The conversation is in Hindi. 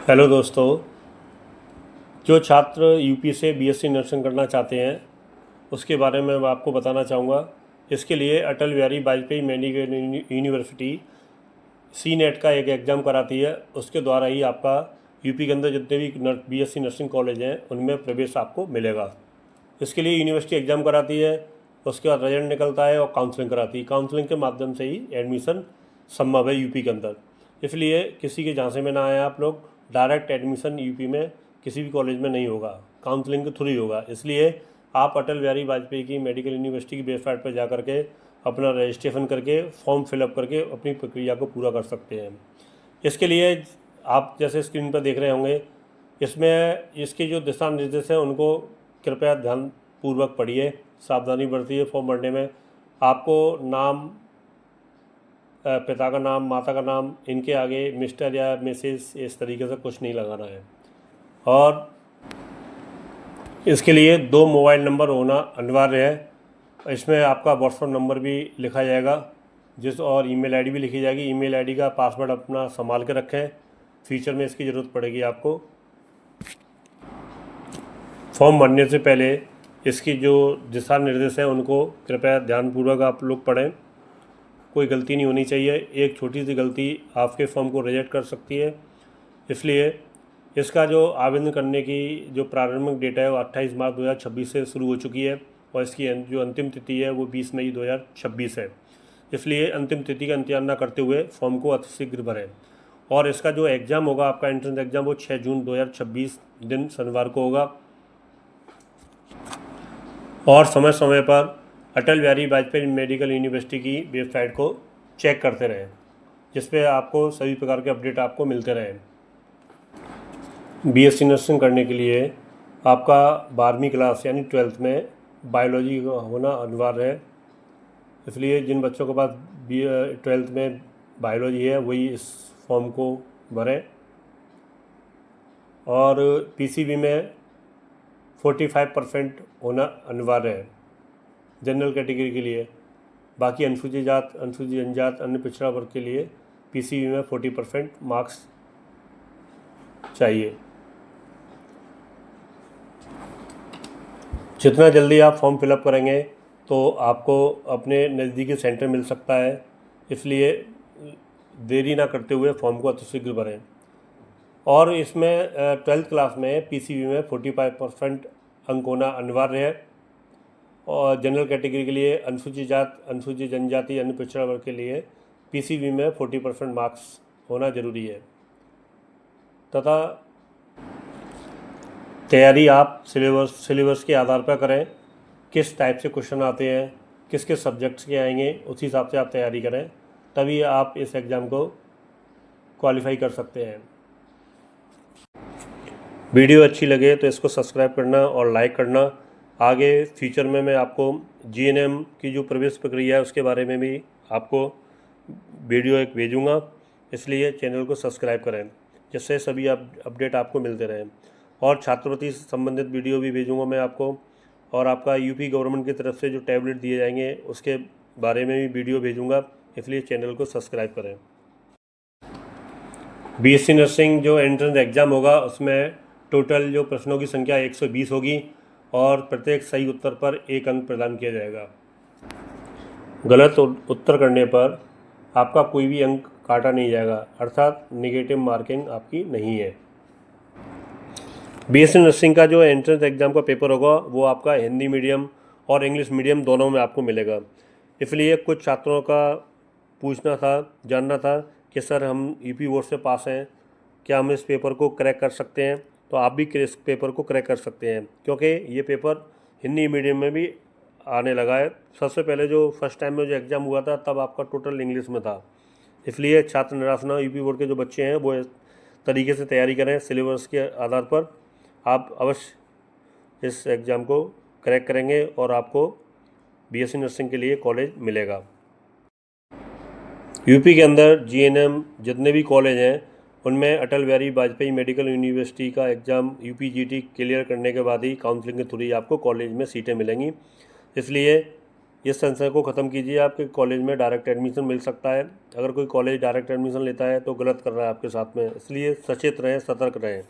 हेलो दोस्तों। जो छात्र यूपी से बीएससी नर्सिंग करना चाहते हैं उसके बारे में मैं आपको बताना चाहूँगा। इसके लिए अटल बिहारी वाजपेयी मेडिकल यूनिवर्सिटी सी नेट का एक एग्ज़ाम कराती है। उसके द्वारा ही आपका यूपी के अंदर जितने भी बीएससी नर्सिंग कॉलेज हैं उनमें प्रवेश आपको मिलेगा। इसके लिए यूनिवर्सिटी एग्ज़ाम कराती है, उसके बाद रिजल्ट निकलता है और काउंसलिंग कराती है। काउंसलिंग के माध्यम से ही एडमिशन संभव है यूपी के अंदर। इसलिए किसी के झांसे में ना आए आप लोग। डायरेक्ट एडमिशन यूपी में किसी भी कॉलेज में नहीं होगा, काउंसलिंग के थ्रू ही होगा। इसलिए आप अटल बिहारी वाजपेयी की मेडिकल यूनिवर्सिटी की वेबसाइट पर जा करके अपना रजिस्ट्रेशन करके फॉर्म फिलअप करके अपनी प्रक्रिया को पूरा कर सकते हैं। इसके लिए आप जैसे स्क्रीन पर देख रहे होंगे, इसमें इसके जो दिशा निर्देश हैं उनको कृपया ध्यानपूर्वक पढ़िए, सावधानी बरतिए। फॉर्म भरने में आपको नाम, पिता का नाम, माता का नाम, इनके आगे मिस्टर या मिसेस इस तरीके से कुछ नहीं लगाना है। और इसके लिए 2 मोबाइल नंबर होना अनिवार्य है। इसमें आपका व्हाट्सएप नंबर भी लिखा जाएगा और ईमेल आईडी भी लिखी जाएगी। ईमेल आईडी का पासवर्ड अपना संभाल के रखें, फ्यूचर में इसकी ज़रूरत पड़ेगी आपको। फॉर्म भरने से पहले इसकी जो दिशा निर्देश हैं उनको कृपया ध्यानपूर्वक आप लोग पढ़ें। कोई गलती नहीं होनी चाहिए। एक छोटी सी गलती आपके फॉर्म को रिजेक्ट कर सकती है। इसलिए इसका जो आवेदन करने की जो प्रारंभिक डेट है वो 28 मार्च 2026 से शुरू हो चुकी है और इसकी जो अंतिम तिथि है वो 20 मई 2026 है। इसलिए अंतिम तिथि का इंतजार न करते हुए फॉर्म को अतिशीघ्र भरें। और इसका जो एग्ज़ाम होगा, आपका एंट्रेंस एग्ज़ाम, वो 6 जून 2026 दिन शनिवार को होगा। और समय समय पर अटल बिहारी वाजपेयी मेडिकल यूनिवर्सिटी की वेबसाइट को चेक करते रहें, जिस पे आपको सभी प्रकार के अपडेट आपको मिलते रहें। बीएससी नर्सिंग करने के लिए आपका 12वीं क्लास यानी 12th में बायोलॉजी होना अनिवार्य है। इसलिए जिन बच्चों के पास 12th में बायोलॉजी है वही इस फॉर्म को भरें। और पीसीबी में 45% होना अनिवार्य है जनरल कैटेगरी के लिए। बाकी अनुसूचित जात, अनुसूचित जनजात, अन्य पिछड़ा वर्ग के लिए पीसीबी में 40% मार्क्स चाहिए। जितना जल्दी आप फॉर्म फिलअप करेंगे तो आपको अपने नज़दीकी सेंटर मिल सकता है। इसलिए देरी ना करते हुए फॉर्म को अतिशीघ्र भरें। और इसमें 12th क्लास में पीसीबी में 45% अंक होना अनिवार्य है। और जनरल कैटेगरी के लिए अनुसूचित जात, अनुसूचित जनजाति, अन्य पिछड़ा वर्ग के लिए पीसीबी में 40% मार्क्स होना जरूरी है। तथा तैयारी आप सिलेबस के आधार पर करें। किस टाइप से क्वेश्चन आते हैं, किस किस सब्जेक्ट्स के आएंगे, उस हिसाब से आप तैयारी करें, तभी आप इस एग्ज़ाम को क्वालिफाई कर सकते हैं। वीडियो अच्छी लगे तो इसको सब्सक्राइब करना और लाइक करना। आगे फ्यूचर में मैं आपको जीएनएम की जो प्रवेश प्रक्रिया है उसके बारे में भी आपको वीडियो एक भेजूँगा। इसलिए चैनल को सब्सक्राइब करें, जिससे सभी अपडेट आपको मिलते रहें। और छात्रवृत्ति से संबंधित वीडियो भी भेजूँगा मैं आपको। और आपका यूपी गवर्नमेंट की तरफ से जो टैबलेट दिए जाएंगे उसके बारे में भी वीडियो भेजूँगा। इसलिए चैनल को सब्सक्राइब करें। बीएससी नर्सिंग जो एंट्रेंस एग्ज़ाम होगा उसमें टोटल जो प्रश्नों की संख्या 120 होगी और प्रत्येक सही उत्तर पर 1 अंक प्रदान किया जाएगा। गलत उत्तर करने पर आपका कोई भी अंक काटा नहीं जाएगा, अर्थात नेगेटिव मार्किंग आपकी नहीं है। बीएससी नर्सिंग का जो एंट्रेंस एग्ज़ाम का पेपर होगा वो आपका हिंदी मीडियम और इंग्लिश मीडियम दोनों में आपको मिलेगा। इसलिए कुछ छात्रों का पूछना था, जानना था कि सर हम यूपी बोर्ड से पास हैं, क्या हम इस पेपर को क्रैक कर सकते हैं? तो आप भी इस पेपर को क्रैक कर सकते हैं, क्योंकि ये पेपर हिंदी मीडियम में भी आने लगा है। सबसे पहले जो फर्स्ट टाइम में जो एग्ज़ाम हुआ था तब आपका टोटल इंग्लिश में था। इसलिए छात्र निराश ना, यूपी बोर्ड के जो बच्चे हैं वो इस तरीके से तैयारी करें। सिलेबस के आधार पर आप अवश्य इस एग्ज़ाम को क्रैक करेंगे और आपको बीएससी नर्सिंग के लिए कॉलेज मिलेगा। यूपी के अंदर जीएनएम जितने भी कॉलेज हैं उनमें अटल बिहारी वाजपेयी मेडिकल यूनिवर्सिटी का एग्ज़ाम यूपीजीटी क्लियर करने के बाद ही काउंसलिंग के थ्रू ही आपको कॉलेज में सीटें मिलेंगी। इसलिए इस संशय को ख़त्म कीजिए, आपके कॉलेज में डायरेक्ट एडमिशन मिल सकता है। अगर कोई कॉलेज डायरेक्ट एडमिशन लेता है तो गलत कर रहा है आपके साथ में, इसलिए सचेत रहें, सतर्क रहें।